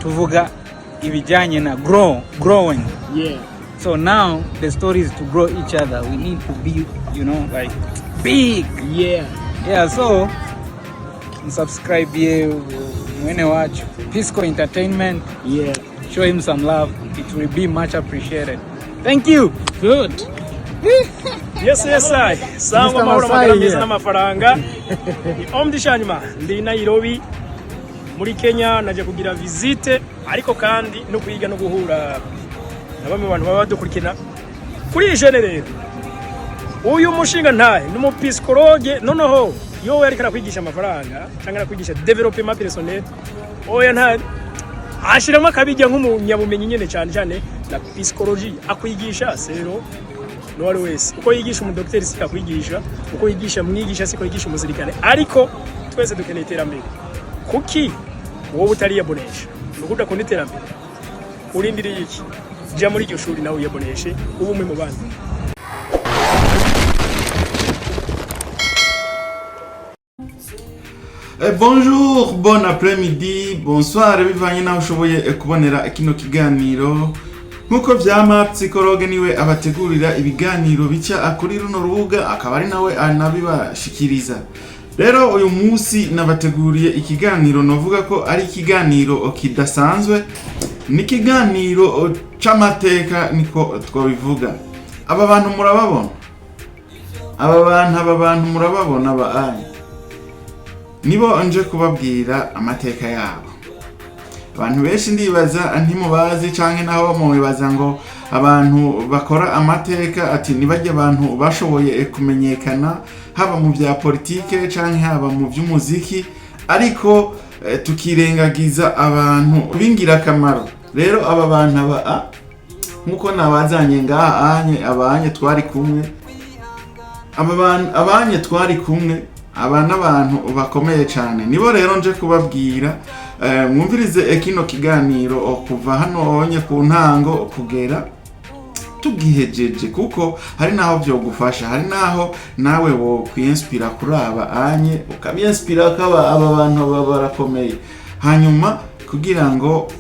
tuvuga ibijyanye na growing. Yeah. So now the story is to grow each other. We need to be, like big. Yeah, so subscribe here, mwene watch Pisco Entertainment. Yeah. Show him some love. It will be much appreciated. Thank you. Good. Yes, I. Sangwa mahoro magara meza n'amafaranga. Omdishanyuma ndi Nairobi muri Kenya naje kugira visite ariko kandi no kwiga no guhura nabamwe abantu baba dukurikina kuri generere. Uyu mushinga ntahe n'umupsikologe noneho yo yari kana kwigisha amafaranga cyangwa kwigisha development personnel. Oya ntahe ashiramo akabijya nk'umunyabumenyi nyene cyane na psychology akwigisha sero no wari wese uko yigisha umudokiteri sika kwigisha uko yigisha mwigisha siko yigisha umuzirikane ariko twese dukeneye iterambere kuki wowe utari yabonesha nukuda ko iterambere urindiriye iki jya muri iryo shuri nawe yaboneshe ubumwe mu bandi. Bonjour, bon après-midi, bonsoir, bivanye naho ushoboye kubonera kino kiganiro. Nkuko vyama psychologue niwe abategurira ibiganiro bica kuri runo rubuga akaba ari nawe anabibashikiriza. Rero uyu munsi nabateguriye ikiganiro novuga ko ari ikiganiro kidasanzwe, ni ikiganiro c'amateka niko twabivuga. Aba bantu murababona? Aba bantu murababona baanye? Nibo nje kubabwira amateka yabo. Abantu benshi ndibaza ntimubazi canke naho mubibaza ngo abantu bakora amateka ati nibajye abantu bashoboye kumenyekana haba mu bya politike canke haba mu by'umuziki ariko tukirengagiza abantu bingira kamaro. Rero aba bantu nkuko nabazanye ngaha abanye twari kumwe abanye twari kumwe abana abantu bakomeye cyane nibo rero nje kubabwira mwumvirize kino kiganiro kuva hano onye ku ntango kugera tugihejeje kuko hari naho byo gufasha hari naho nawe wo kwinspira kuri anye ukabiinspira kaba aba bantu barakomeye hanyuma kugira ngo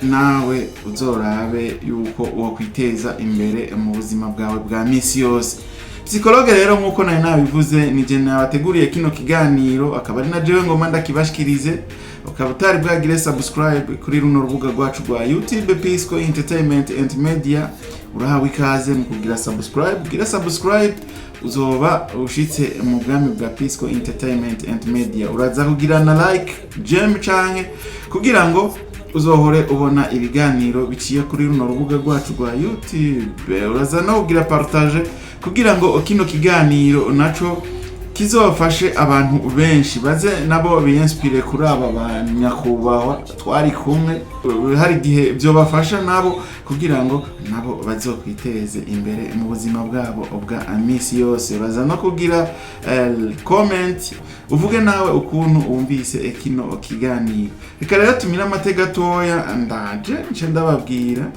nawe uzorabe yuko wo kwiteza imbere mu buzima bwawe bwa misi yose. Psychologue rero nkuko nayo nabivuze ni je nabateguriye kino kiganiro akaba ari na jewe ngoma ndakibashikirize ukaba utari bwagire subscribe kuri runo rubuga rwacu rwa YouTube Pisco Entertainment and Media urahawe ikaze mu kugira subscribe uzoba ushitse mu bwami bwa Pisco Entertainment and Media uraza kugira na like gem canke kugira ngo uzohore ubona ibiganiro biciye kuri runo rubuga rwacu rwa YouTube uraza no kugira partage kugira ngo kino kiganiro naco kizofashe abantu benshi baze nabo biyinspire kuri aba banyakubahwa twari kumwe hari gihe byo bafasha nabo kugira ngo nabo bazokwiteze imbere mu buzima bwabo bwa amisi yose baza no kugira comment uvuge nawe ukuntu umvise kino kiganiro. Reka rero tumira amateka toya ndaje nce ndababwira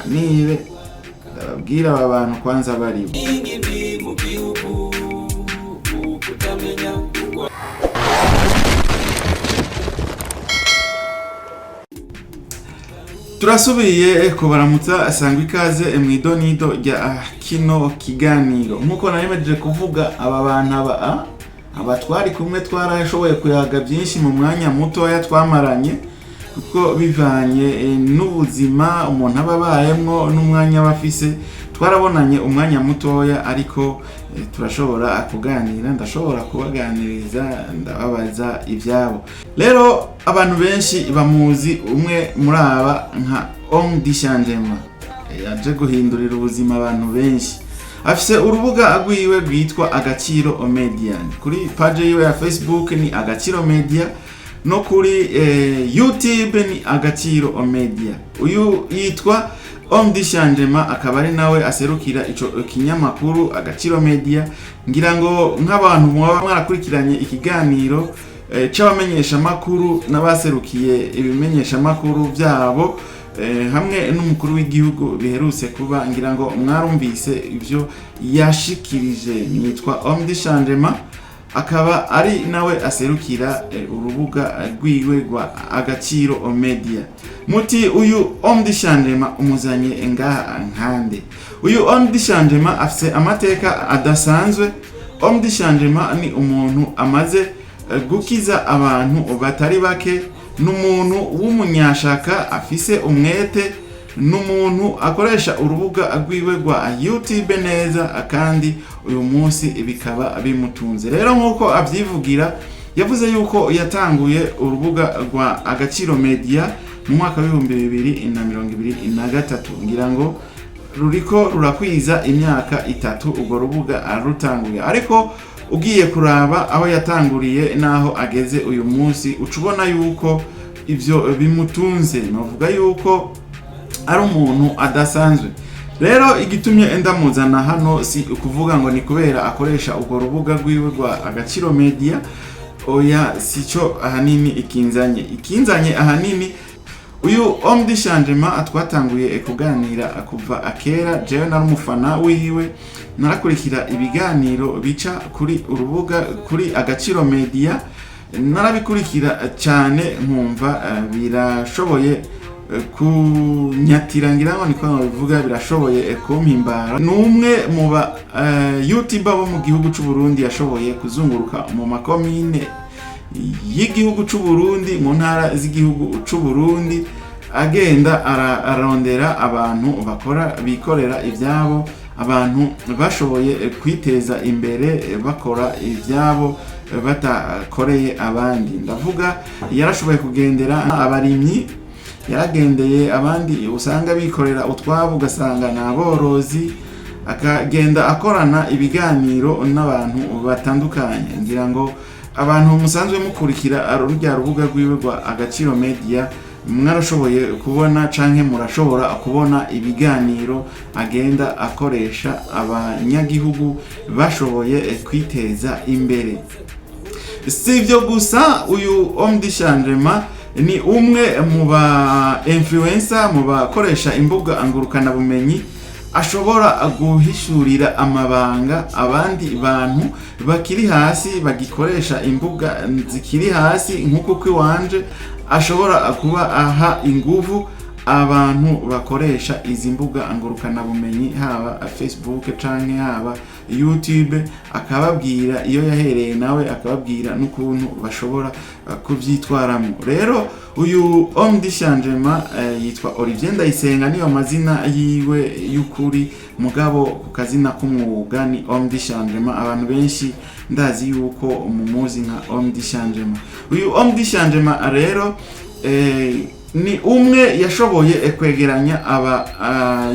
nibe ndababwira aba bantu kwanza bari turasubiye kubaramutsa asangwa ikaze mwidonido rya kino kiganiro nkuko naremeje kuvuga aba bantu aba twari kumwe twarashoboye kuyaga byinshi mu mwanya mutoya twamaranye kuko bivanye n'ubuzima umuntu ababayemwo n'umwanya bafise twarabonanye umwanya mutoya ariko turashobora kuganira ndashobora kubaganiriza ndababaza ibyabo. Rero abantu benshi bamuzi umwe muri aba nka Omdishanyema yaje guhindurira ubuzima abantu benshi afise urubuga agwiwe rwitwa Agaciro Media kuri page yiwe ya Facebook ni Agaciro Media no kuri YouTube ni Agaciro Media. Uyu yitwa Omdishanyema akaba ari nawe aserukira ico kinyamakuru Agaciro Media ngira ngo nk'abantu mwarakurikiranye ikiganiro c'abamenyesha makuru n'abaserukiye ibimenyesha makuru byabo hamwe n'umukuru w'igihugu biherutse kuba ngira ngo mwarumvise ivyo yashikirije nitwa Omdishanyema akaba ari nawe aserukira urubuga rwiwe rwa Agaciro Media. Muti uyu homme de changement umuzanye ngaha nkande? Uyu homme de changement afise amateka adasanzwe. Homme de changement ni umuntu amaze gukiza abantu batari bake, n'umuntu w'umunyashaka afise umwete, n'umuntu akoresha urubuga rwiwe rwa YouTube neza, kandi uyu munsi bikaba bimutunze. Rero nkuko avyivugira, yavuze yuko yatanguye urubuga rwa Agaciro Media mu mwaka wa 2023, ngira ngo ruriko rurakwiza imyaka 3 ubwo rubuga arutanguye. Ariko ugiye kuraba aho yatanguriye naho ageze uyu munsi, ucubona yuko ivyo bimutunze, novuga yuko ari umuntu adasanzwe. Rero igitumye ndamuzana hano si ukuvuga ngo ni kubera akoresha ubwo rubuga rwiwe rwa Agaciro Media, oya sico ahanini ikinzanye ahanini. Uyu homme de changement atwatanguye kuganira kuva akera, jewe nari umufana wiwe, narakurikira ibiganiro bica kuri urubuga kuri Agaciro Media, narabikurikira cyane nkumva birashoboye kunyatira, ngira ngo niko bivuga, birashoboye kumpimbara. Numwe mu ba YouTuber bo mu gihugu cy'u Burundi yashoboye kuzunguruka mu makomine y'igihugu cy'u Burundi, mu ntara z'igihugu cy'u Burundi, agenda ararondera abantu bikorera ibyabo, abantu bashoboye kwiteza imbere bakora ibyabo batakoreye abandi. Ndavuga yarashoboye kugendera abarimyi, yaragendeye abandi usanga bikorera utwabo, ugasanga n'aborozi, akagenda akorana ibiganiro n'abantu batandukanye. Ngira ngo abantu musanzwe mukurikira rujya rubuga rwiwe rwa Agaciro Media mwarashoboye kubona canke murashobora kubona ibiganiro agenda akoresha abanyagihugu bashoboye kwiteza imbere. Sivyo gusa, uyu homme de changement ni umwe mu ba influencer, mu bakoresha imbuga ngurukana bumenyi, ashobora guhishurira amabanga abandi bantu bakiri hasi bagikoresha imbuga zikiri hasi nkuko kwiwanje, ashobora kuba aha inguvu abantu bakoresha izi mbuga ngurukana bumenyi, haba Facebook canke haba YouTube, akababwira iyo yahereye nawe akababwira n'ukuntu bashobora kuvyitwaramo. Rero uyu homme de changement yitwa Olivier Ndayisenga, niyo mazina yiwe y'ukuri, mugabo ku kazina k'umwuga ni homme de changement. Abantu benshi ndazi yuko mumuzi nka homme de changement. Uyu homme de changement rero ni umwe yashoboye kwegeranya aba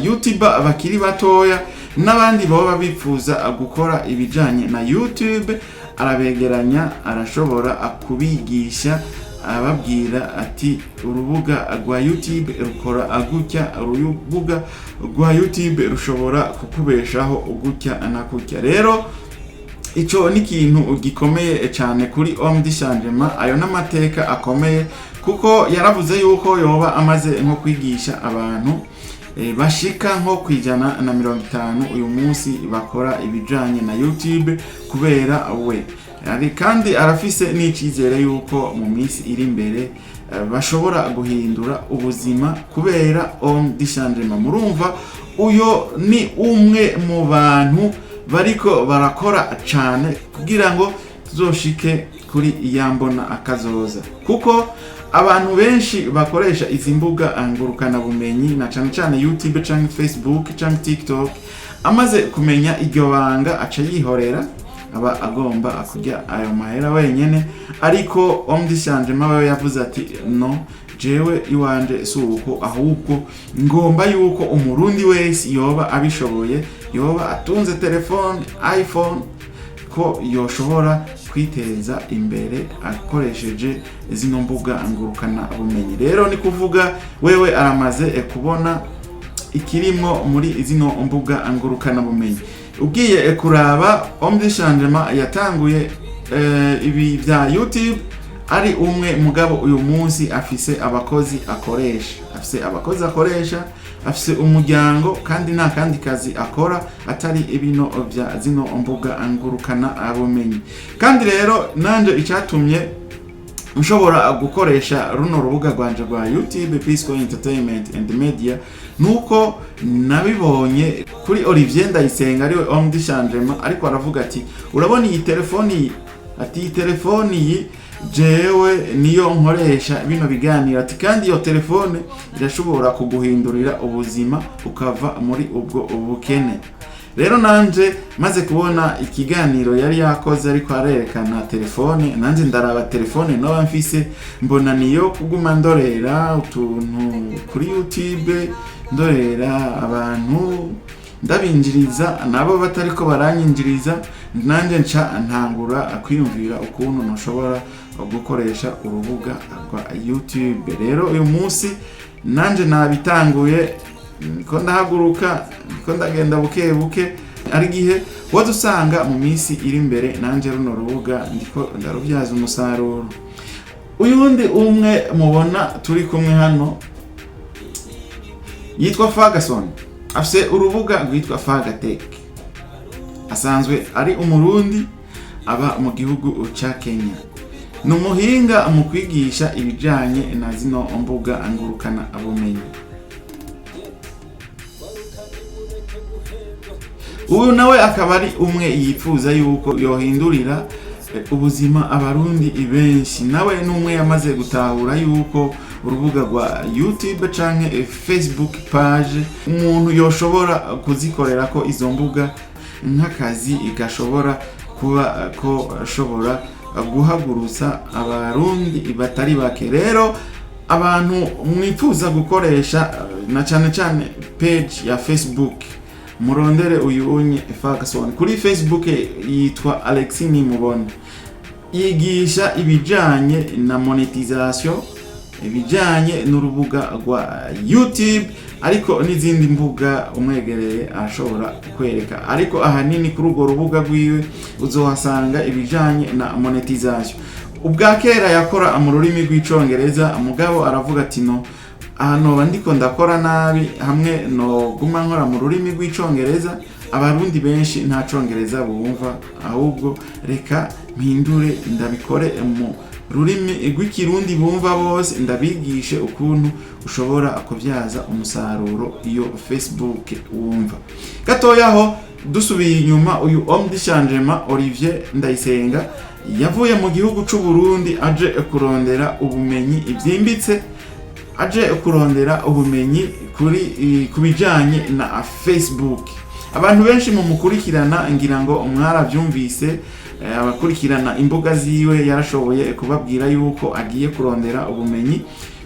YouTuber bakiri batoya n'abandi baba bifuza gukora ibijanye na YouTube, arabegeranya, arashobora kubigisha, ababwira ati urubuga rwa YouTube rukora agutya, urubuga rwa YouTube rushobora kukubeshaho ugutya na kutya. Rero ico ni ikintu gikomeye cyane kuri homme de changement, ayo n'amateka akomeye, kuko yaravuze yuko yoba amaze nko kwigisha abantu bashika nko kwijana na 50 uyu munsi bakora ibijanye na YouTube kubera we. Kandi arafise n'icizere yuko mu minsi iri imbere bashobora guhindura ubuzima kubera homme de changement. Murumva uyo ni umwe mu bantu bariko barakora cyane kugira ngo tuzoshike kuri iyambona akazoza, kuko abantu benshi bakoresha izi mbuga ngurukana bumenyi na cyane YouTube canke Facebook canke TikTok, amaze kumenya iryo banga aca yihorera, aba agomba kujya ayo mahera wenyene. Ariko homme de changement we yavuze ati no, jewe iwanje suko, ahubwo ngomba yuko umurundi wese yoba abishoboye, yoba atunze telefone iPhone, ko yoshobora kwiteza imbere akoresheje zino mbuga ngurukana bumenyi. Rero ni kuvuga wewe aramaze kubona ikirimo muri zino mbuga ngurukana bumenyi. Ugiye kuraba homme de changement yatanguye ibi bya YouTube ari umwe mugabo uyu munsi afise abakozi akoresha afise umuryango kandi nta kandi kazi akora atari ibino vya zino mbuga ngurukana bumenyi. Kandi rero nanje icyatumye ushobora gukoresha runo rubuga rwanje rwa YouTube Pisco Entertainment and Media nuko nabibonye kuri Olivier Ndayisenga ariwe homme du changement, ariko aravuga ati urabona iyi telefoni iyi jewe niyo nkoresha bino biganiro ati kandi iyo telefone irashobora kuguhindurira ubuzima ukava muri ubwo ubukene. Rero nanje maze kubona ikiganiro yari yakoze ariko arerekana telefone, nanje ndaraba telefone no mfise mbona niyo kuguma ndorera utuntu kuri YouTube, ndorera abantu ndabinjiriza nabo batariko baranyinjiriza, nanje nca ntangura kwiyumvira ukuntu nshobora gukoresha urubuga rwa YouTube. Rero uyu munsi nanje nabitanguye, niko ndahaguruka, niko ndagenda buke ari gihe wazusanga mu minsi iri imbere nanje runo rubuga ndiko ndarubyaza umusaruro. Uyundi umwe mubona turi kumwe hano yitwa Ferguson, afise urubuga rwitwa Fagatek, asanzwe ari umurundi aba mu gihugu ca Kenya. Numuhinga mu kwigisha ibijanye na zino mbuga ngurukana bumenyi. Uyu nawe akaba ari umwe yifuza yuko yohindurira ubuzima abarundi benshi. Nawe numwe yamaze gutahura yuko urubuga rwa YouTube canke Facebook page umuntu yoshobora kuzikorera ko izo mbuga nk'akazi igashobora kuba ko ashobora guhagurutsa abarundi batari bake. Rero abantu mwifuza gukoresha na cyane page ya Facebook, murondere uyunye Ferguson kuri Facebook, yitwa Alexis Nimubona, yigisha ibijanye na monetization, ibijanye n'urubuga rwa YouTube, ariko n'izindi mbuga umwegereye ashobora kwereka. Ariko ahanini kuri urwo rubuga rwiwe uzohasanga ibijanye na monetization. Ubwa kera yakora mu rurimi rw'icongereza, mugabo aravuga ati no hano bandiko ndakora nabi, hamwe no guma nkora mu rurimi rw'icongereza abarundi benshi nta congereza bumva, ahubwo reka mpindure ndabikore mu rurimi rw'ikirundi bumva bose, ndabigishe ukuntu ushobora kubyaza umusaruro iyo Facebook wumva. Gatoyaho dusubiye inyuma, uyu homme du changement Olivier Ndayisenga yavuye mu gihugu c'u Burundi aje kurondera ubumenyi ibyimbitse, aje kurondera ubumenyi kuri kubijanye na Facebook. Abantu benshi mu mukurikirana ngira ngo mwaravyumvise, abakurikirana imbuga ziwe yarashoboye kubabwira yuko agiye kurondera ubumenyi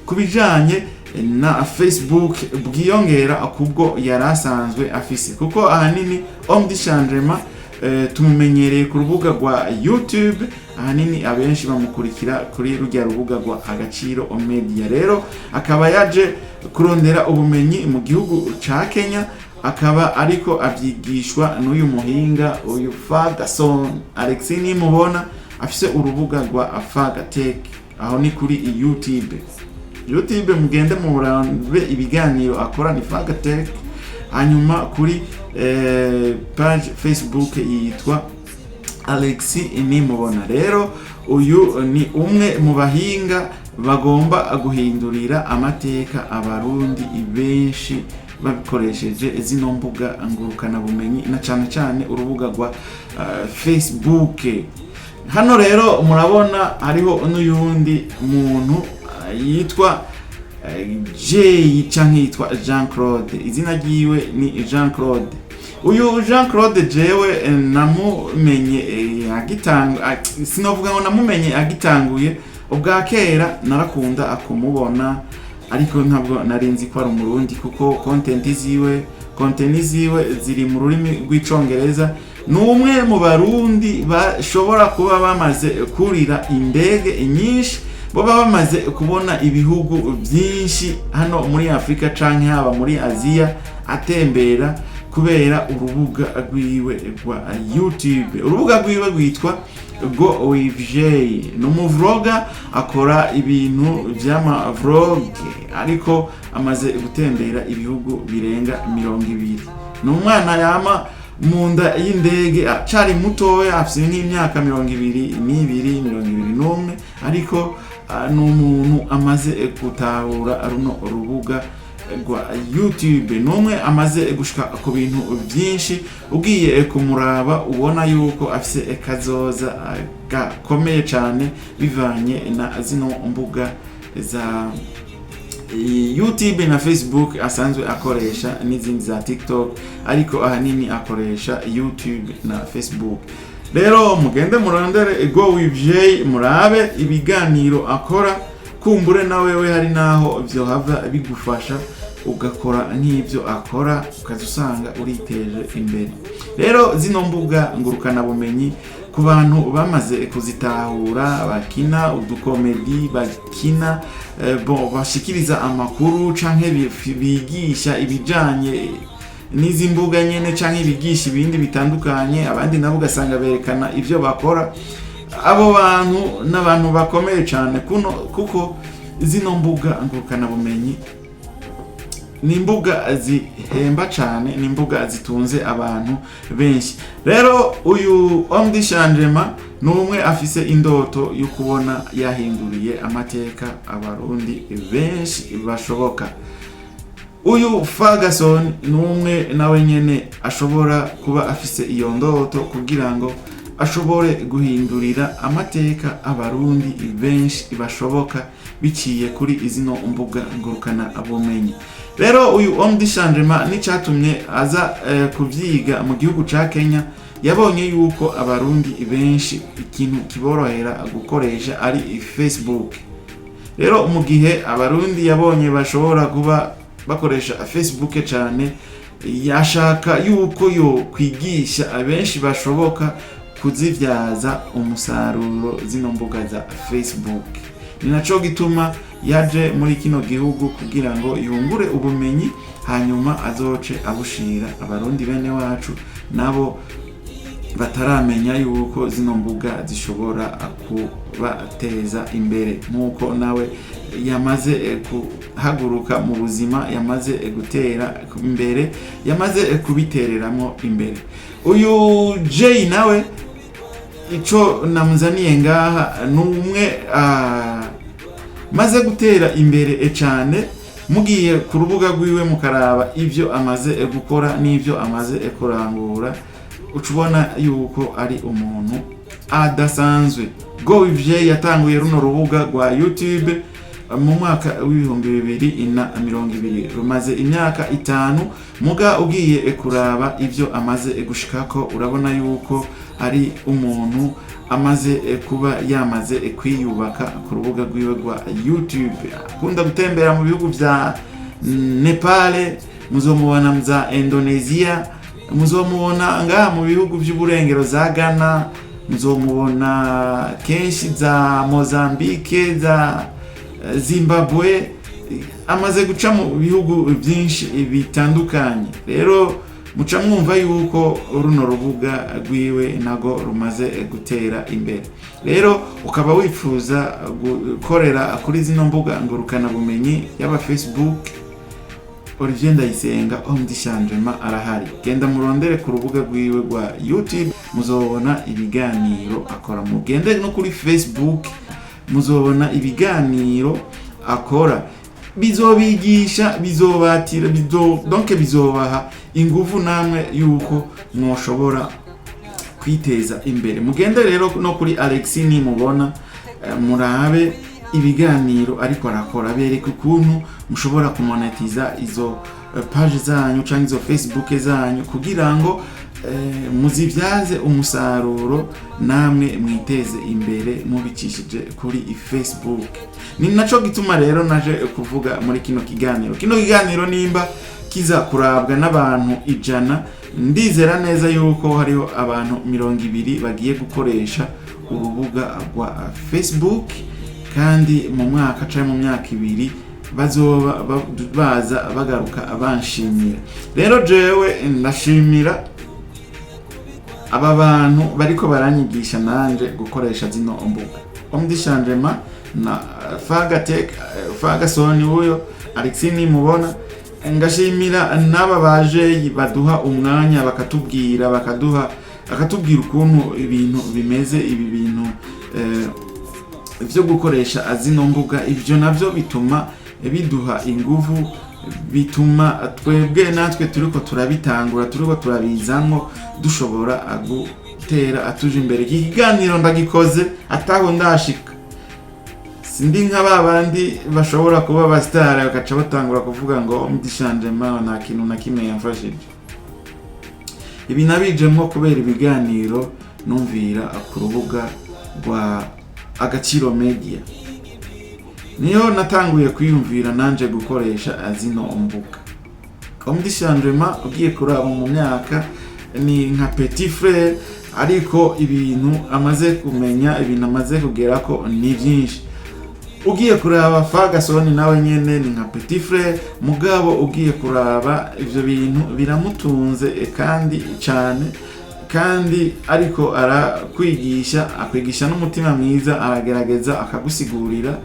kubijanye na Facebook bwiyongera kubwo yarasanzwe afise, kuko ahanini homme du changement tumumenyereye ku rubuga rwa YouTube, ahanini abenshi bamukurikira kuri rujya rubuga rwa Agaciro Media. Rero akaba yaje kurondera ubumenyi mu gihugu ca Kenya, akaba ariko abyigishwa n'uyu muhinga uyu Ferguson Alexis Nimubona, afise urubuga rwa Fagatek, aho ni kuri YouTube mugende murambe ibiganiro akora ni Fagatek. Hanyuma kuri page Facebook yitwa Alexis Nimubona. Rero uyu ni umwe mu bahinga bagomba guhindurira amateka abarundi benshi babikoresheje zino mbuga ngurukana bumenyi, na cyane urubuga rwa Facebook. Hano rero murabona hariho n'uyundi muntu yitwa cyangwa yitwa Jean Claude, izina ryiwe ni Jean Claude. Uyu Jean Claude jewe namumenye sinovuga ngo namumenye agitanguye, ubwa kera narakunda akumubona, ariko ntabwo narinzi ko ari umurundi, kuko content ziwe ziri mu rurimi rw'icongereza. Numwe mu barundi bashobora kuba bamaze kurira indege nyinshi, baba bamaze kubona ibihugu byinshi hano muri Afrika canke haba muri Aziya, atembera kubera urubuga rwiwe rwa YouTube. Urubuga rwiwe rwitwa Go with Jay. Numuvloga akora ibintu vy'ama vlog ariko amaze gutembera ibihugu birenga 200. Numwana yama munda y'indege acari mutoya afite nk'imyaka 22 ariko n'umuntu amaze gutahura runo rubuga rwa YouTube. Numwe amaze gushika ku bintu byinshi, ugiye kumuraba ubona yuko afise kazoza gakomeye cyane bivanye na zino mbuga za YouTube na Facebook asanzwe akoresha n'izindi za TikTok, ariko ahanini akoresha YouTube na Facebook. Rero mugende murondere Go with Jay, murabe ibiganiro akora, kumbure nawe hari naho byo hava bigufasha ugakora nk'ibyo akora ukazusanga uriteje imbere. Rero zino mbuga ngurukana bumenyi ku bantu bamaze kuzitahura, bakina udukomedi, bakina bashikiriza amakuru canke bigisha ibijanye n'izi mbuga nyene canke bigisha ibindi bitandukanye, abandi nabo ugasanga berekana ivyo bakora. Abo bantu n'abantu bakomeye cyane kuko zino mbuga ngurukana bumenyi ni imbuga zihemba cyane, ni imbuga zitunze abantu benshi. Rero uyu Omdishanjema numwe afise indoto yo kubona yahinduriye amateka abarundi benshi bashoboka. Uyu Ferguson numwe nawe nyene ashobora kuba afise iyo ndoto kugira ngo ashobore guhindurira amateka abarundi benshi bashoboka biciye kuri izino mbuga ngurukana bumenyi. Rero uyu Omdishanjema nicatumye aza kuvyiga mu gihugu ca Kenya, yabonye yuko abarundi benshi ikintu kiborohera gukoresha ari Facebook. Rero mu gihe abarundi yabonye bashobora kuba bakoresha Facebook cyane, yashaka yuko yo kwigisha abenshi bashoboka kuzivyaza umusaruro zino mbuga za Facebook. Ni naco gituma yaje muri kino gihugu kugira ngo yungure ubumenyi, hanyuma azoce abushira abarundi bene wacu nabo bataramenya yuko zino mbuga zishobora kubateza imbere nkuko nawe yamaze kuhaguruka mu buzima, yamaze gutera imbere, yamaze kubitereramo imbere. Uyu Jay nawe ico namuzaniye ngaha numwe maze gutera imbere cyane. Mugiye ku rubuga rwiwe mukaraba ivyo amaze gukora n'ivyo amaze kurangura, ucubona yuko ari umuntu adasanzwe. Go with Jay yatanguye runo rubuga rwa YouTube mu mwaka w'2020, rumaze imyaka 5. Muga ugiye kuraba ivyo amaze gushikako urabona yuko ari umuntu amaze kuba yamaze kwiyubaka ku rubuga rwiwe rwa YouTube. Akunda gutembera mu bihugu vya Nepal, muzomubona mza Indonesia, muzomubona ngaha mu bihugu vy'uburengero za Ghana, muzomubona kenshi za Mozambique, za Zimbabwe. Amaze guca mu bihugu byinshi bitandukanye. Rero muca mwumva yuko runo rubuga rwiwe nago rumaze gutera imbere. Rero ukaba wifuza gukorera kuri zino mbuga ngurukana bumenyi yaba Facebook, Olivier Ndayisenga Omdishanjema arahari. Genda murondere ku rubuga rwiwe rwa YouTube, muzobona ibiganiro akora. Mugende no kuri Facebook, muzobona ibiganiro akora. Bizobigisha, bizobatira, donc bizobaha ingufu namwe yuko mwoshobora kwiteza imbere. Mugende rero no kuri Alexini mubona, murabe ibiganiro ariko arakora, bereka ukuntu mushobora kumonetiza izo page zanyu cyangwa izo Facebook zanyu kugira ngo muzivyaze umusaruro namwe mwiteze imbere mubicishije kuri Facebook. Ni naco gituma rero naje kuvuga muri kino kiganiro nimba kiza kurabwa n'abantu 100, ndizera neza yuko hariho abantu 200 bagiye gukoresha urubuga rwa Facebook, kandi mu mwaka cyangwa mu myaka 2 bazoba baza bagaruka abanshimira. Rero jewe ndashimira aba bantu bariko baranyigisha nanje gukoresha zino mbuga. Omdishanjema na Fagasoni uyo Alexini mubona, ngashimira n'aba baje baduha umwanya bakatubwira ukuntu ibintu bimeze, ibi bintu byo gukoresha zino mbuga. Ibyo navyo bituma biduha inguvu, bituma twebwe natwe turiko turabitangura, turiko turabizamwo, dushobora gutera atuje imbere. Iki kiganiro ndagikoze ataho ndashika, sindi nka babandi bashobora kuba basitara bakaca batangura kuvuga ngo Mdishanjema nta kintu na kimwe yamfashije. Ibi nabijemo kubera ibiganiro numvira ku rubuga rwa Agaciro Media. Niyo natanguye kwiyumvira nanje gukoresha zino mbuga. Mdishanjema ugiye kuraba mu myaka ni nka petit frère, ariko ibintu amaze kumenya, ibintu amaze kugera ko ni byinshi. Ugiye kuraba Fagasoni nawe nyene ni nka petit frère, mugabo ugiye kuraba ivyo bintu biramutunze kandi cyane, kandi ariko akwigisha n'umutima mwiza, aragerageza akagusigurira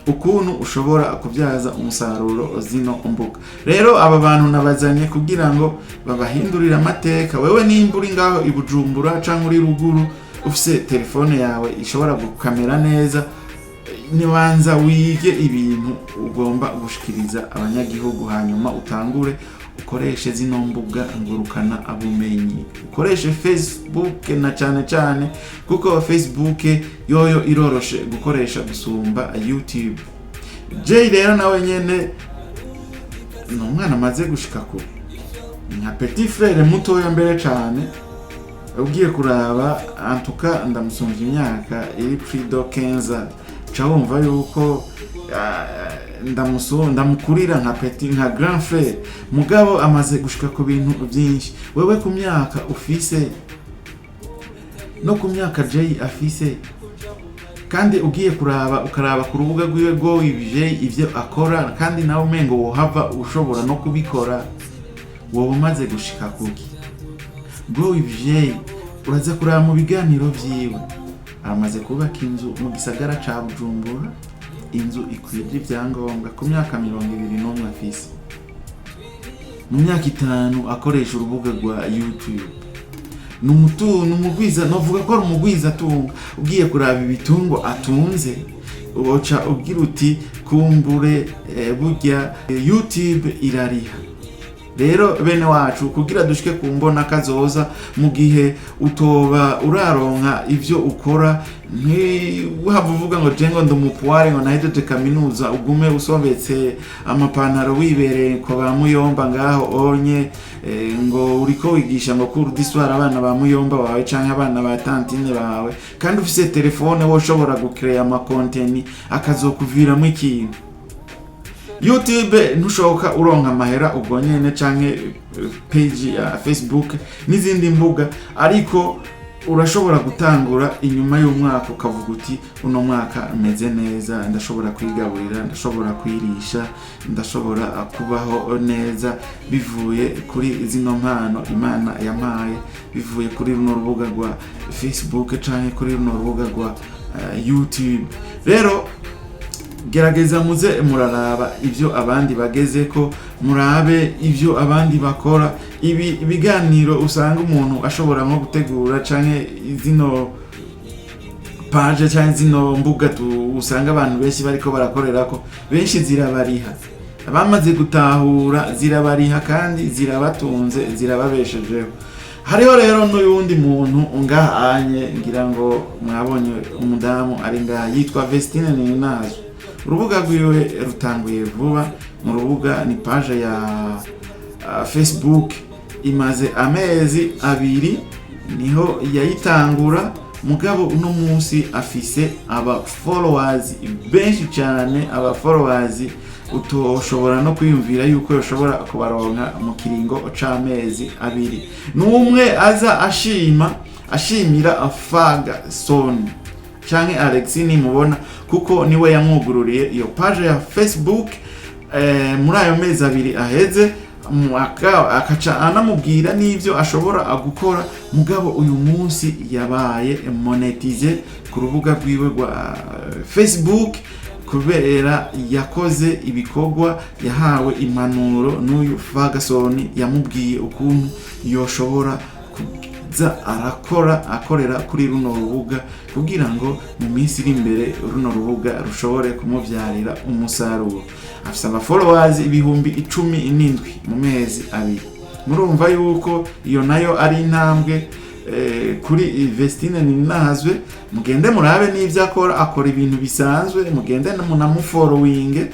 ukuntu ushobora kubyaza umusaruro zino mbuga. Rero aba bantu nabazanye kugira ngo babahindurire amateka. Wewe nimba uri ngaho i Bujumbura canke uri ruguru, ufise telefone yawe ishobora gukamera neza, nibanza wige ibintu ugomba gushikiriza abanyagihugu, hanyuma utangure ukoreshe zino mbuga ngurukana bumenyi. Ukoreshe Facebook na cyane kuko Facebook yoyo iroroshe gukoresha gusumba YouTube. Jay rero nawe nyene no mwana amaze gushika ku nka petit frère mutoya mbere cyane. Ugiye kuraba antuka ndamusumva imyaka iri prido 15, cawumva yuko ndamukurira nka petit nka grand frère, mugabo amaze gushika ku bintu byinshi. Wewe ku myaka ufise no ku myaka Jay afise, kandi ugiye ukaraba ku rubuga rwiwe go ivyo akora, kandi nawe umengo wohava ushobora no kubikora, wowe umaze gushika kuki. Go ivyo uraza kuraba mu biganiro vyiwe, amaze kubaka inzu mu gisagara ca Bujumbura, inzu ikwije ibyangombwa ku myaka 21 afise. Mu myaka 5 akoresha urubuga rwa YouTube. Numugwiza novuga ko ari umugwiza tunga. Ugiye kuraba ibitungo atunze, uca ugira uti kumbure burya YouTube irariha. Rero bene wacu kugira dushike kumbona kazoza, mu gihe utoba uraronka ivyo ukora, uvuga ngo jengo ndumupuare ngo nahejeje kaminuza, ugume usobetse amapantaro wibereye ko bamuyomba ngaho onye, ngo uriko wigisha ngo kuri diswara abana bamuyomba bawe canke abana ba tantine bawe, kandi ufise telefone woshobora gukreya ama content akazokuviramo ikintu. YouTube ntushoboka uronka amahera ubwo nyene canke page ya Facebook n'izindi mbuga, ariko urashobora gutangura inyuma y'umwaka ukavuga uti uno mwaka ameze neza, ndashobora kwigaburira, ndashobora kwirisha, ndashobora kubaho neza bivuye kuri zino mpano Imana yampaye, bivuye kuri runo rubuga rwa Facebook canke kuri runo rubuga rwa YouTube. Rero gerageza muze muraraba ivyo abandi bagezeko, murabe ivyo abandi bakora. Ibi biganiro usanga umuntu ashobora nko gutegura canke zino page canke zino mbuga usanga abantu benshi bariko barakorerako, benshi zirabariha, abamaze gutahura zirabariha kandi zirabatunze, zirababeshejeho. Hariho rero n'uyundi muntu ngahanye, ngira ngo mwabonye umudamu ari ngaha yitwa Vestine Ninazo. Urubuga rwiwe rutanguye vuba, mu rubuga ni page ya Facebook, imaze amezi 2 niho yayitangura, mugabo uno munsi afise aba followers benshi cyane, aba followers utoshobora no kwiyumvira yuko yoshobora kubaronka mu kiringo c'amezi 2. Numwe aza ashimira Fagasoni. canke Alex nimubona kuko niwe yamwugururiye iyo page ya Facebook muri ayo mezi abiri aheze, akaca anamubwira n'ivyo ashobora gukora. Mugabo uyu munsi yabaye monetize ku rubuga rwiwe rwa Facebook kubera yakoze ibikorwa, yahawe impanuro n'uyu Ferguson yamubwiye ukuntu yoshobora kuza akorera kuri runo rubuga kugira ngo mu minsi iri imbere runo rubuga rushobore kumuvyarira umusaruro. Afise aba followers ibihumbi 17 mu mezi abiri. Murumva yuko iyo nayo ari intambwe kuri Vestine Ninahazwe. Mugende murabe n'ivyo akora ibintu bisanzwe, mugende munamufollowing,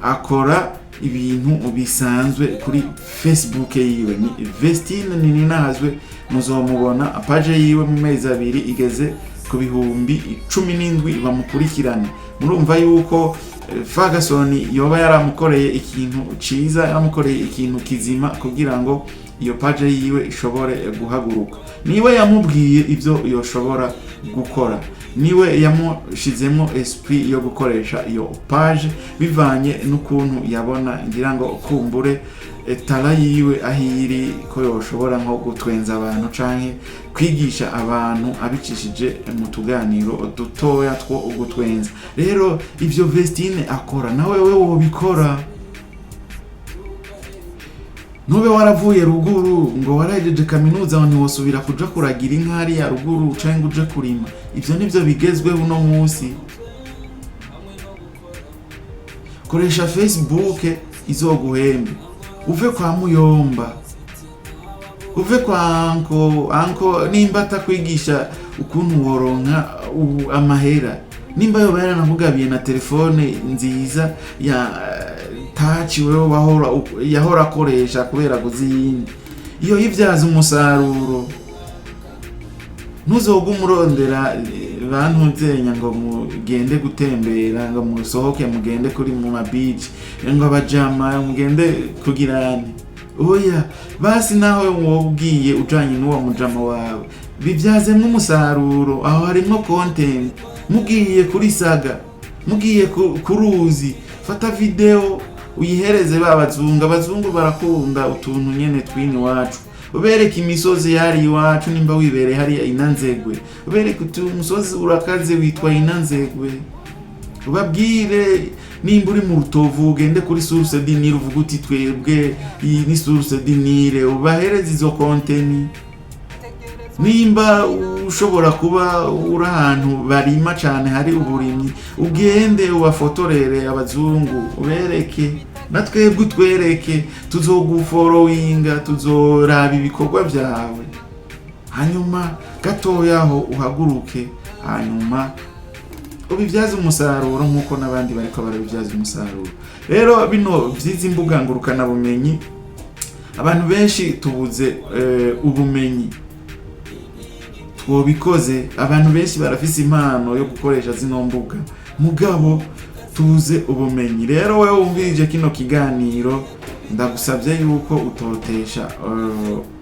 akora ibintu bisanzwe kuri Facebook yiwe ni Vestine Ninahazwe. Muzomubona page yiwe mu mezi abiri igeze ku bihumbi 17 bamukurikirana. Murumva yuko Ferguson yoba yaramukoreye ikintu ciza, yaramukoreye ikintu kizima kugira ngo iyo page yiwe ishobore guhaguruka. Niwe yamubwiye ivyo yoshobora gukora, niwe yamushizemo esprit yo gukoresha iyo page bivanye n'ukuntu yabona, ngira ngo kumbure tala yiwe ahiri ko yoshobora nko gutwenza abantu canke kwigisha abantu abicishije mu tuganiro dutoya two ugutwenza. Rero ivyo Vestine akora nawe wewe wobikora. Nube waravuye ruguru ngo warahejeje kaminuza aho ntiwosubira kuja kuragira inkari ya ruguru canke uje kurima. Ivyo nivyo bigezweho uno munsi. Koresha Facebook izoguhembe. Uve kwa Muyomba, uve kwa anko nimba atakwigisha ukuntu woronka amahera, nimba yo yaranamugabiye na telefone nziza ya touch wewe yahora akoresha kubera guzindi, iyo yivyaza umusaruro. Ntuzoga umurondera bantu nzenya ngo mugende gutembera, ngo musohoke mugende kuri mu mabeach, ngo abajama mugende kugirane. Oya, basi nawe wobwiye ujanye n'uwo mujama wawe bivyaze umusaruro. Aho harimo content, mugiye kuri Saga, mugiye kuruzi, fata video uyihereze abazungu barakunda utuntu nyene twini wacu. Ubereke imisozi yari iwacu, nimba wibere hari Inanzegwe, ubereke umusozi urakaze witwa Inanzegwe. Ubabwire nimba uri mu Rutovu ugende kuri source du Nil uvuga uti twebwe iyi ni source du Nil, ubahereze izo content. Nimba ushobora kuba uri ahantu barima cyane hari uburimyi, ugende ubafotorere abazungu ubereke, natwebwe utwereke, tuzogufollowinga, tuzoraba ibikorwa byawe, hanyuma gatoyaho uhaguruke, hanyuma ubivyaza umusaruro nkuko nabandi bariko barabivyaza umusaruro. Rero bino vyiza imbuga ngurukana bumenyi, abantu benshi tubuze ubumenyi. Twobikoze, abantu benshi barafise impano yo gukoresha zino mbuga, mugabo tubuze ubumenyi. Rero wewe wumvirije kino kiganiro, ndagusabye yuko utotesha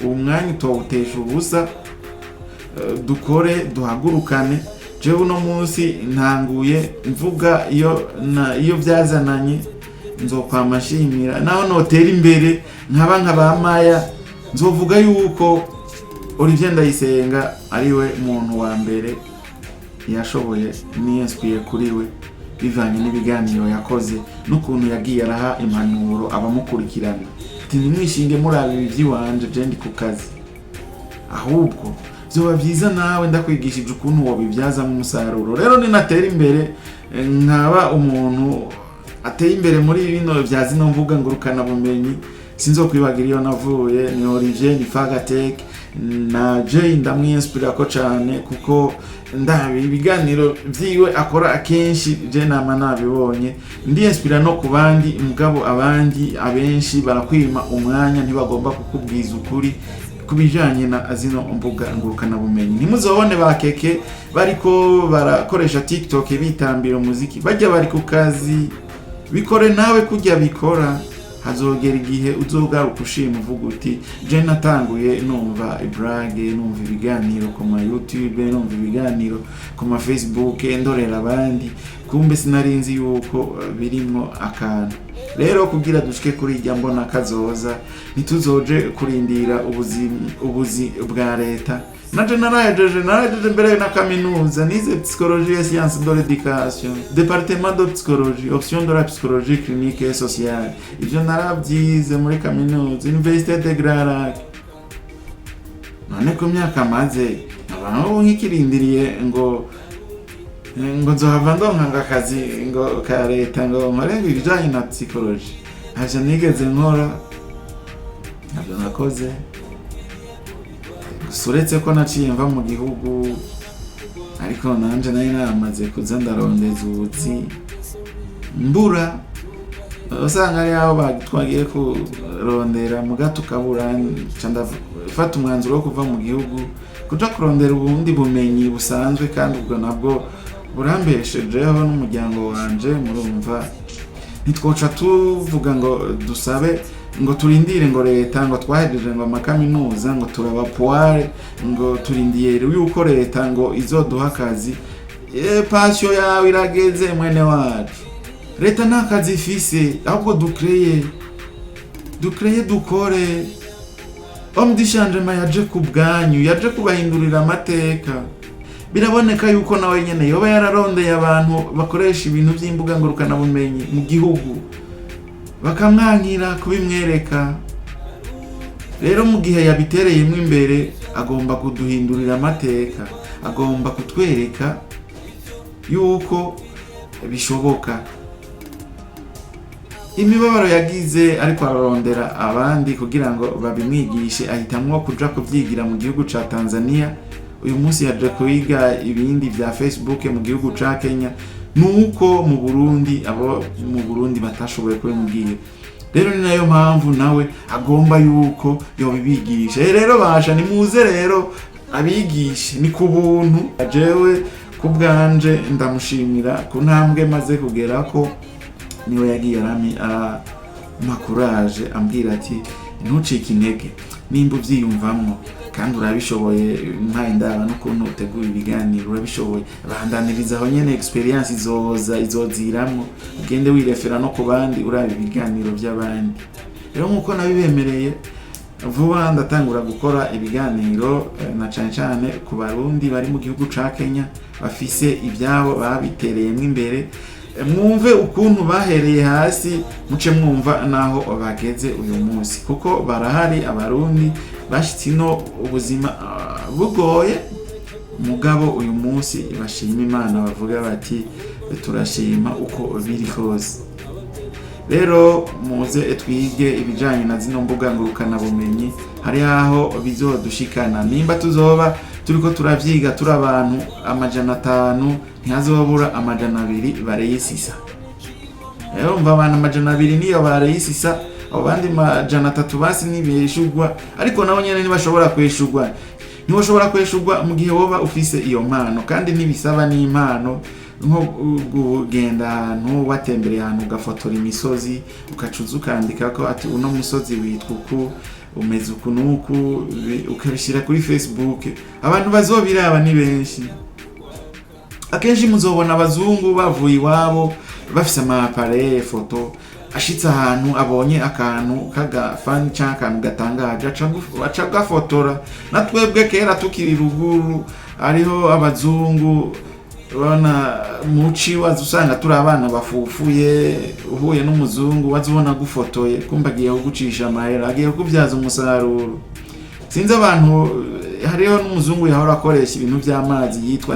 umwanya, utowutesha ubusa. Dukore, duhagurukane. Jewe uno munsi ntanguye mvuga iyo byazananye, nzokwamashimira naho notera imbere nkaba Maya, nzovuga yuko Olivier Ndayisenga ariwe muntu wa mbere yashoboye n'inspire kuri we bivanye n'ibiganiro yakoze n'ukuntu yagiye araha impanuro abamukurikirana. Nimwishinge murabe ivy'iwanje je ndi ku kazi, ahubwo byoba byiza nawe ndakwigishije ukuntu wobibyaza mu musaruro. Rero ninatera imbere nkaba umuntu ateye imbere muri bino bya zino mvuga ngurukana bumenyi, sinzokwibagira iyo navuye. Ni Olivier ni Fagatek na Jay, ndamwinspira ko cyane kuko ndabi ibiganiro vyiwe akora akenshi je nama nabibonye, ndi inspira no kubandi. Mugabo abandi abenshi barakwima umwanya, ntibagomba kukubwiza ukuri kubijanye na zino mbuga ngurukana bumenyi. Ntimuzobone bakeke bariko barakoresha TikTok bitambira umuziki, bajya bari ku kazi. Bikore nawe kujya bikora, hazogera igihe uzogaruka ushima uvuga uti je natanguye numva ibrage, numva ibiganiro ku ma YouTube, numva ibiganiro ku ma Facebook, ndorera abandi, kumbe sinarinzi yuko birimo akantu. Rero kugira dushike kuri irya mbona kazoza ntituzoje kurindira ubuzi bwa leta. Naje narajeje mbere na kaminuza nize psychologie et sciences de l'éducation, département de psychologie, option de la psychologie clinique et sociale. Ivyo narabyize muri kaminuza Université de Grand Lac. None ko myaka maze abantu nkikirindiriye ngo nzohava ndonka akazi ngo ka leta ngo nkore ibijanye na psychologie. Ntavyo nigeze nkora, ntabyo nakoze. Suretse ko naciye mva mu gihugu, ariko nanje nari namaze kuza ndarondeza ubutsi mbura. Usanga ari aho bagitwagiye kurondera muga tukabura, canda fata umwanzuro wo kuva mu gihugu kuja kurondera ubundi bumenyi busanzwe, kandi ubwo nabwo burambeshejeho n'umuryango wanje. Murumva nitwoca tuvuga ngo dusabe ngo turindire ngo leta ngo twahejeje ngo amakaminuza ngo turabapoire ngo turindiye yuko leta ngo izoduha akazi. Passion yawe irageze mwene wacu, leta nta kazi ifise, ahubwo dukreye dukore. Homme du changement yaje ku bwanyu, yaje kubahindurira amateka. Biraboneka yuko nawe nyene yoba yararondeye abantu bakoresha ibintu by'imbuga ngurukana bumenyi mu gihugu bakamwankira kubimwereka. Rero mu gihe yabitereyemo imbere agomba kuduhindurira amateka, agomba kutwereka yuko bishoboka. Imibabaro yagize ariko ararondera abandi kugira ngo babimwigishe, ahitamwo kuja kuvyigira mu gihugu ca Tanzania. Uyu munsi yaje kwiga ibindi vya Facebook mu gihugu ca Kenya, nuko mu Burundi abo mu Burundi batashoboye kubimubwira. Rero ni nayo mpamvu nawe agomba yuko yobibigisha. Rero basha nimuze rero abigishe, ni ku buntu. Jewe ku bwanje ndamushimira ku ntambwe maze kugera ko. Niwe yagiye courage ambwira ati ntucike intege, nimba uvyiyumvamwo kandi urabishoboye, nkaye ndaba n'ukuntu utegura ibiganiro urabishoboye, bandaniriza aho nyene experience izoziramwo, ugende wirefera no ku bandi urabe ibiganiro by'abandi. Rero nkuko nabibemereye, vuba ndatangura gukora ibiganiro na cyane ku barundi bari mu gihugu ca Kenya bafise ibyabo babitereyemo imbere. Mwumve ukuntu bahereye hasi, muce mwumva naho bageze uyu munsi, kuko barahari abarundi bashitse no ubuzima bugoye. Mugabo uyu munsi bashima Imana, bavuga bati turashima uko biri hose. Rero muze twige ibijanye na zino mbuga ngurukana bumenyi, hari aho bizodushikana. Nimba tuzoba turiko turavyiga turi abantu 500, ntihazobura 200 bareyisisa. Rero mva abantu 200 niyo bareyisisa, abandi 300 basi nibeshugwa, ariko nabo nyene ntibashobora kweshugwa. Ntiboshobora kweshugwa mu gihe woba ufise iyo mpano, kandi nibisaba n'impano nko kugenda ahantu watembereye ahantu ugafotora imisozi ukacuza ukandika ko ati uno musozi witwa uku, umeze uku nuku, ukabishira kuri Facebook. Abantu bazobiraba ni benshi. Akenshi muzobona abazungu bavuye iwabo bafise amaappareil photo, ashitse ahantu abonye akantu kagafani cyangwa akantu gatangaje aca gafotora. Natwebwe kera tukiri ruguru ariho abazungu bana muci wazusanga turi abana bafufuye, uhuye n'umuzungu wazubona gufotoye kumba agiye kugucisha amahera, agiye kubyaza umusaruro. Sinzi abantu, hariho n'umuzungu yahora akoresha ibintu by'amazi yitwa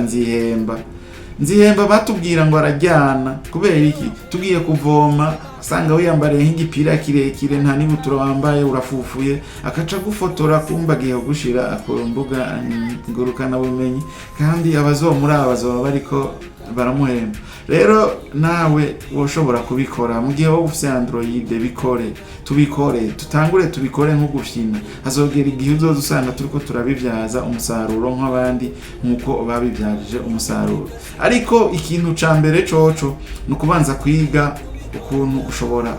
nzihemba batubwira ngo arajyana. Kubera iki? Tugiye kuvoma asanga wiyambariye nk'igipira kirekire, nta nibutura wambaye, urafufuye, akaca gufotora kumba agiye gushira akora mbuga ngurukana bumenyi, kandi abazomura bazoba bariko baramuhemba. Rero nawe woshobora kubikora mu gihe wowe ufite Android, tubikore tutangure tubikore nko gufyina. Hazogera igihe uzoza usanga turiko turabibyaza umusaruro nk'abandi nkuko babibyarije umusaruro. Ariko ikintu ca mbere coco nukubanza kwiga ukuntu ushobora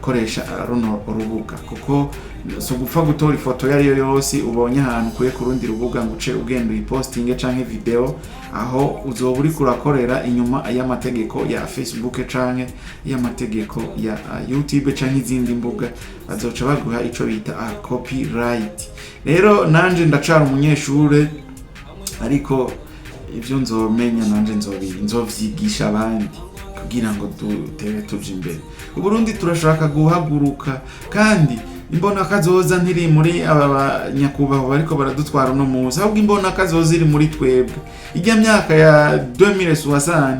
koresha runo rubuga, kuko so gupfa gutora ifoto yari yo yose ubonye ahantu kuye ku rundi rubuga ngo uce ugenda uyipostinge canke video, aho uzoba uri kurakorera inyuma y'amategeko ya Facebook canke y'amategeko ya YouTube canke izindi mbuga, bazoca baguha ico bita copyright. Rero nanje ndacara umunyeshure, ariko ivyo nzomenya nanje nzovyigisha abandi kugira ngo dutere tuje imbere. Uburundi turashaka guhaguruka, kandi imbona kazoza ntiri muri aba nyakubahwa bariko baradutwara no muzi, ahubwo imbona kazoza iri muri twebwe. Ijya myaka ya 2060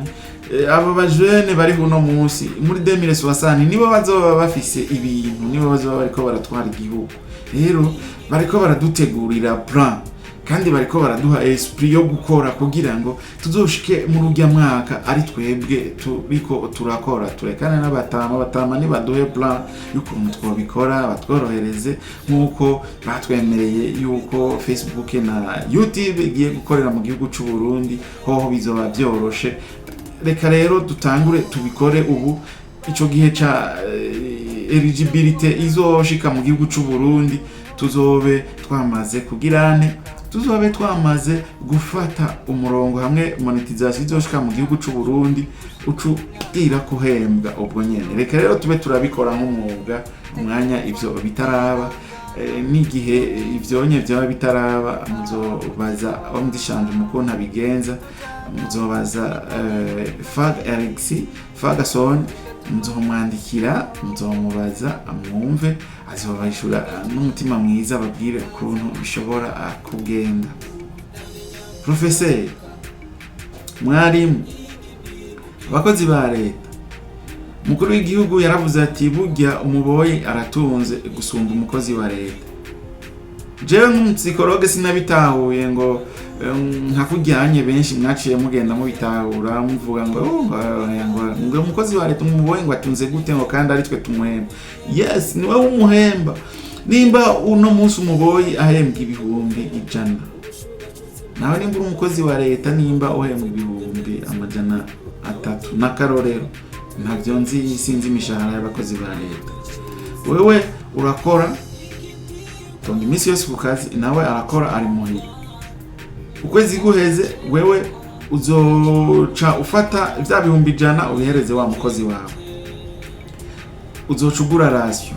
aba bajene bari huno munsi muri 2060 nibo bazoba bafise ibintu, nibo bazoba bariko baratwara igihugu. Rero bariko baradutegurira plan, kandi bariko baraduha esprit yo gukora kugira ngo tuzoshike mu rujya mwaka ari twebwe turiko turakora. Turekane n'abatama ni baduhe plan y'ukuntu twobikora, batworohereze nkuko batwemereye yuko Facebook na YouTube igiye gukorera mu gihugu cy'u Burundi, hoho bizoba byoroshe. Reka rero dutangure tubikore ubu, ico gihe ca eligibility izoshika mu gihugu cy'u Burundi tuzobe twamaze kugirane, tuzobe twamaze gufata umurongo hamwe monetization izoshika mu gihugu cy'u Burundi ucubwira kuhembwa ubwo nyene. Reka rero tube turabikora nk'umwuga umwanya ivyo bitaraba, n'igihe ivyonye byaba bitaraba muzobaza omdishanje mukuntu abigenza, muzobaza Fag Alexi Ferguson, muzomwandikira muzomubaza amwumve, azobashura n'umutima mwiza babwire ukuntu bishobora kugenda. Professeur, mwarimu, abakozi ba leta, mukuru w'igihugu yaravuze ati burya umuboyi aratunze gusumba umukozi wa leta. Jewe nk'umupsikologe sinabitahuye ngo nkakujyanye benshi mwaciye mugenda mubitahura muvuga ngo ngo umukozi wa leta umuboyi ngo atunze gute ngo kandi ari twe tumuhemba. Yes, niwe umuhemba. Nimba uno munsi umuboyi ahembwa 100,000, nawe nimba umukozi wa leta nimba uhembwa 300,000 n'akarorero, ntabyo nzi, sinzi imishahara y'abakozi ba leta. Wewe urakora tonda imisi yose ku kazi, nawe arakora ari muhira. Ukwezi guheze wewe uzoca ufata vya 100,000 ubihereze wa mukozi wawe, uzocugura ratio.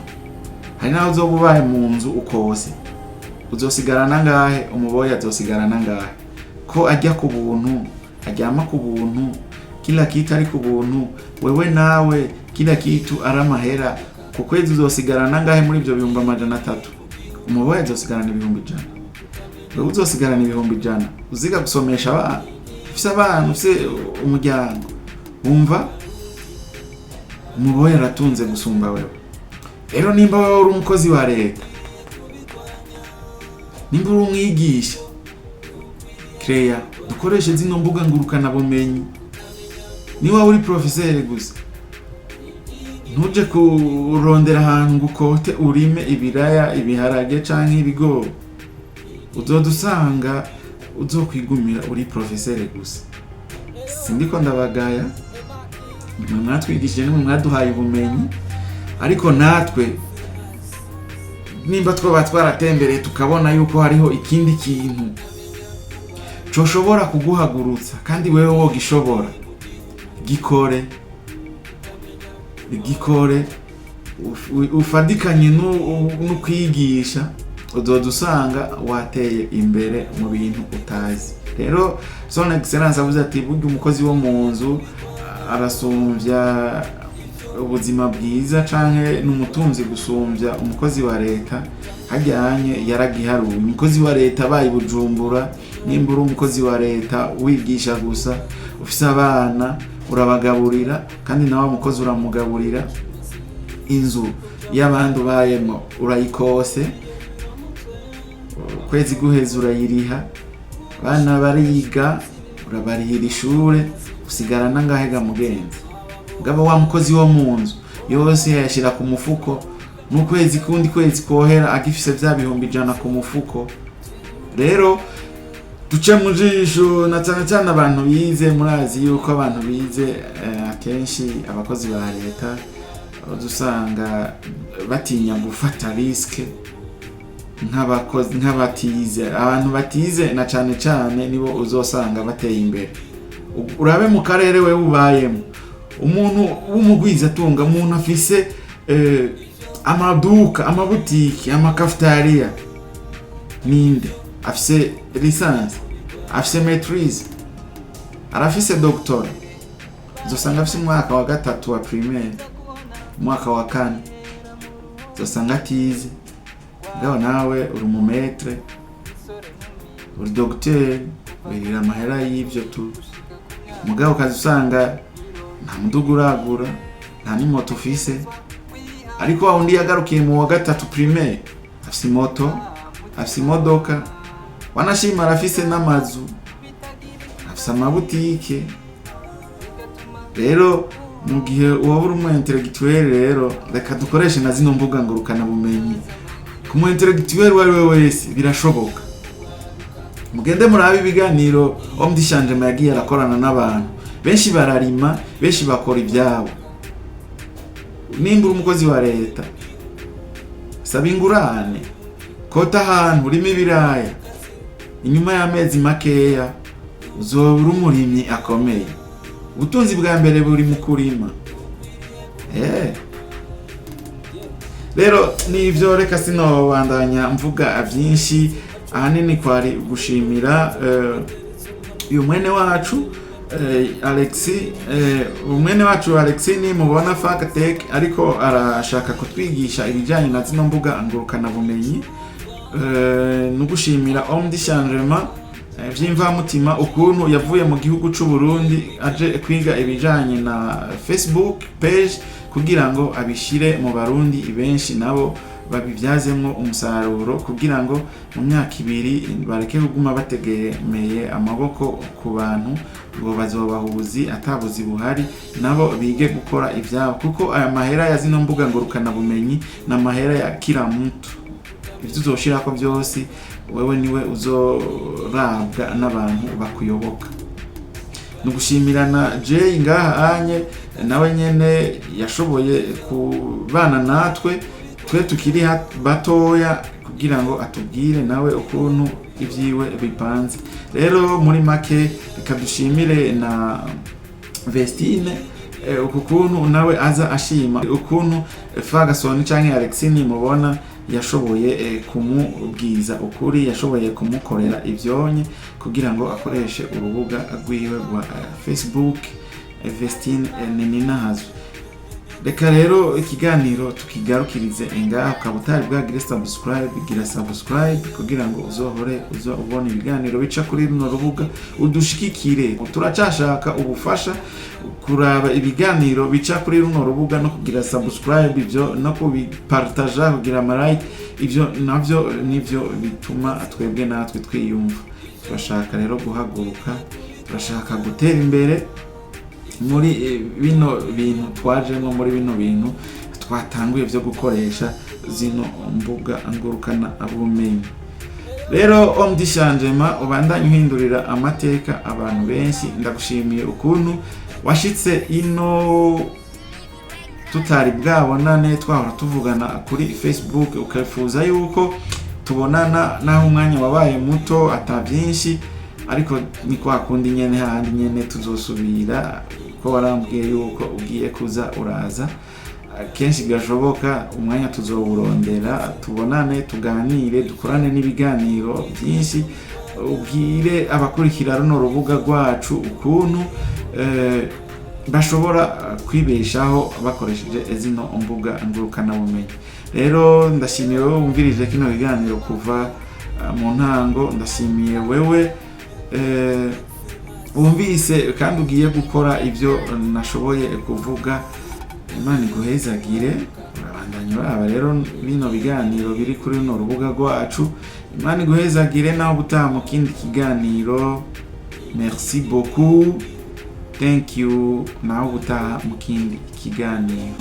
Hari naho uzobubaye mu nzu ukose, uzosigarana ngahe? Umuboyi azosigarana ngahe? Ko ajya ku buntu, ajyama ku buntu, kila kitu ari ku buntu, wewe nawe kila kitu ari amahera. Ku kwezi uzosigarana ngahe muri ibyo 300,000? Umuboyi azosigarana 100,000, wewe uzosigarana 100,000. Uziga gusomesha abana, ufise abana, ufise umuryango, wumva umuboyi aratunze gusumba wewe. Rero nimba wewe uri umukozi wa leta, nimba uri umwigisha, kreya dukoreshe zino mbuga ngurukana bumenyi. Niba uri professeur gusa, ntuje kurondera ahantu ngukote urime ibiraya, ibiharage canke ibigori, uzodusanga uzokwigumira uri professeur gusa. Sindiko ndabagaya, mwatwigishije nimwe mwaduhaye ubumenyi, ariko natwe nimba twoba twaratembereye tukabona yuko hariho ikindi kintu coshobora kuguhagurutsa kandi wewe wogishobora, gikore ufadikanye no kwigisha, uzodusanga wateye imbere mu bintu utazi. Rero son excellence avuze ati burya umukozi wo mu nzu arasumbya ubuzima bwiza canke n'umutunzi gusumbya umukozi wa leta. Hajyanye yaragiharuye, umukozi wa leta bayi Bujumbura, nimba uri umukozi wa leta wigisha gusa, ufise abana urabagaburira, kandi nawe umukozi uramugaburira, inzu y'abandi ubayemo urayikose, kwezi guheza urayiriha, bana bariga urabarihira ishure, usigarana ngahega mugenzi. Ngabo wa mukozi wo mu nzu yose yashira ku mufuko, mu kwezi kundi kwezi kohera agifise vya 100,000 ku mufuko. Rero duce mu jisho na cyane abantu bize, murazi yuko abantu bize akenshi abakozi ba leta uzusanga batinya gufata risk nk'abakozi nk'abatize. Abantu batize na cyane nibo uzosanga bateye imbere. Urabe mu karere we ubayemo, umuntu w'umugwiza atunga, umuntu afise amaduka, amabutiki, amakafetaria, ninde afise lisansi, afise maîtrise, arafise doctora, uzosanga afise umwaka wa 3 wa primaire, umwaka wa 4, uzosanga atize. Ngaho nawe uri umumetre, uri docteur, wirira amahera y'ivyo tu. Mugabo ukazusanga nta muduga uragura, nta n'imoto ufise, ariko wa undi yagarukiye mu wa 3 primaire afise moto, afise imodoka, wanashima arafise n'amazu, afise amabutike. Rero mu gihe uba uri umu intellectuel, rero reka dukoreshe na zino mbuga ngurukana bumenyi. Ku mu intellectuel wari wese birashoboka. Mugende murabe ibiganiro omdishanje yagiye arakorana n'abantu benshi, bararima, benshi bakora ibyabo. Nimba umukozi wa leta, saba ingurane, kota ahantu urimo ibiraya, inyuma y'amezi makeya uzobura umurimyi akomeye. Ubutunzi bwa mbere buri mu kurima. Rero nivyo, reka sino bandanya mvuga byinshi. Ahanini kwari gushimira uyu mwene wacu Alexi, umwene wacu Alexi ni mubona Fakatech, ariko arashaka kutwigisha ibijyanye na zino mbuga ngurukana bumenyi. No gushimira omdishangement by'imvamutima, ukuntu yavuye mu gihugu cy'u Burundi aje kwiga ibijyanye na Facebook page kugira ngo abishire mu barundi benshi nabo babibyazemo umusaruro, kugira ngo mu myaka 2 bareke kuguma bategemeye amaboko ku bantu ngo bazobahuzi atabuzi buhari, nabo bige gukora ibyabo. Kuko aya mahera ya zino mbuga ngurukana bumenyi na mahera ya kila mtu, ibyo uzoshirako byose wewe niwe uzorabwa n'abantu bakuyoboka. Nugushimirana Jay ngaha anye nawe nyene yashoboye kubana natwe twe tukiri batoya, kugira ngo atubwire nawe ukuntu ibyiwe bipanze. Rero muri make reka dushimire na Vestine ukuntu nawe aza ashima ukuntu Ferguson canke Alexini mubona yashoboye kumubwiza ukuri, yashoboye kumukorera ivyonye kugira ngo akoreshe urubuga rwiwe rwa Facebook. Vestine Nininahazo. Reka rero ikiganiro tukigarukirize ngaho. Kabutari bwa subscribe, gira subscribe kugira ngo uzohore ubona ibiganiro bica kuri runo rubuga, udushikikire. Turacashaka ubufasha kuraba ibiganiro bica kuri runo rubuga no kugira subscribe, ibyo no kubipartager, kugira like, ibyo navyo nivyo bituma twebwe natwe twiyumva. Turashaka rero guhaguruka, turashaka gutera imbere muri bino bintu twajemo, muri bino bintu twatanguye byo gukoresha zino mbuga ngurukana bumenyi. Rero omdishangement ubandanye uhindurira amateka abantu benshi. Ndagushimiye ukuntu washitse ino tutari bwabonane, twahora tuvugana kuri Facebook, ukafuza yuko tubonana naho umwanya wabaye muto atabyinshi, ariko ni kwa kundi nyene handi nyene tuzosubira, ko warambwiye yuko ugiye kuza uraza kenshi gashoboka. Umwanya tuzowurondera, tubonane, tuganire, dukorane n'ibiganiro byinshi, ubwire abakurikira runo rubuga rwacu ukuntu bashobora kwibeshaho bakoresheje zino mbuga ngurukana bumenyi. Rero ndashimiye wowe wumvirije kino biganiro kuva mu ntango. Ndashimiye wewe wumvise kandi ugiye gukora ibyo nashoboye kuvuga. Imana iguhezagire. Urabandanya uraba rero bino biganiro biri kuri runo rubuga rwacu. Imana iguhezagire naho gutaha mu kindi kiganiro. Merci beaucoup. Thank you. Naho gutaha mu kindi kiganiro.